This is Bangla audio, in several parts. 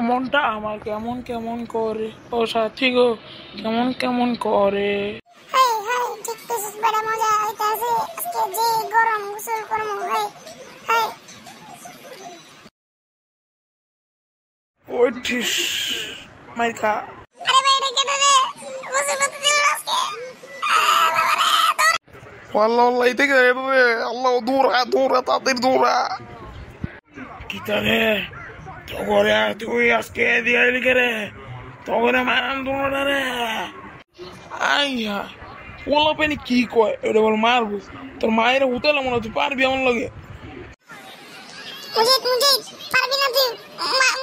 মনটা আমার কেমন কেমন করে, ও সাথী গো কেমন কেমন করে। হাই হাই ঠিক কইছিস, বড় মজা হইতাছে আজকে যে গরম গোসল করব। হাই হাই ওই ঠিস মাই খা। আরে ভাই এটা কেন রে, গোসল করতে দিল না আজকে। আল্লাহ আল্লাহ এই থেকে রে, আল্লাহ দৌড়া দৌড়া তাড়াতাড়ি দৌড়া। কি রে তগরে তুই আজকে দিয়ে লিখে রে, তগরে মারাম দৌড়া রে। আইয়া ওলা পেনি কি কয়, এটা বল মারবো তোর মায়ের উতালে মনে তুই পারবি আমার লগে। মুজিদ মুজিদ পারবি না তুই,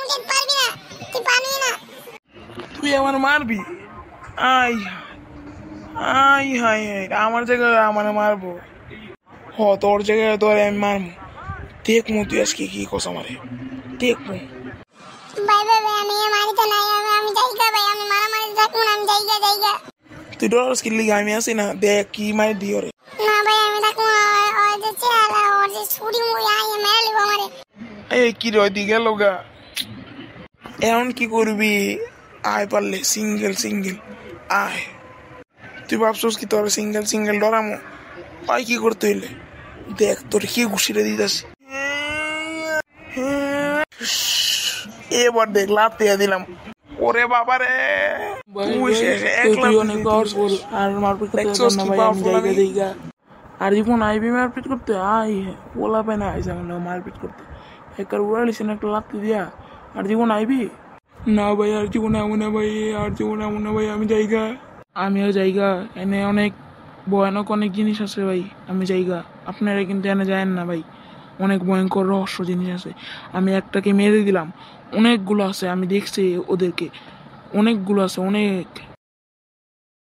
মুজিদ পারবি না, তুই পারবি না। তুই আমার মারবি? আই আই হাই হাই আমার জায়গায় আমার মারবো। হ তোর জায়গায় তোর আমি মারবো। দেখমু তুই আজকে কি কস আমারে, দেখমু। ভাই ভাই ভাই আমি মারিতে নাই, আমি যাইগা ভাই, আমি মারামারি থাকবো না, আমি যাইগা যাইগা। তুই ডরাস কি লিগা? আমি আছি না, দেখ কি মারি দিও রে। না ভাই আমি থাকবো না, ওই যে চেহারা ওর যে ছুরি মুড়ি আইয়ে মেরে লিবো আমারে। এই কি রে দি গেল গা, এখন কি করবি? আয় পারলে সিঙ্গেল সিঙ্গেল আয়। তুই ভাবছিস কি তোর সিঙ্গেল সিঙ্গেল ডরামো? আয় কি করতে হইলে দেখ তোর কি ঘুষিরে দিতেছি। এবার দেখ লাভ দিয়ে দিলাম। ওরে বাবা রে আর যখন আইবি মারপিট করতে আই ওলা পায় না আইসা মারপিট করতে একবার উড়ালিস না একটা লাত্তি দিয়া। আর জীবন আইবি না ভাই, আর জীবন এমন না ভাই, আর জীবন এমন না ভাই, আমি জায়গা আমিও জায়গা এনে অনেক ভয়ানক অনেক জিনিস আছে ভাই, আমি জায়গা আপনারা কিন্তু এনে যায় না ভাই, অনেক ভয়ঙ্কর রহস্য জিনিস আছে। আমি একটাকে মেরে দিলাম, অনেকগুলো আছে আমি দেখছি ওদেরকে, অনেকগুলো আছে অনেক।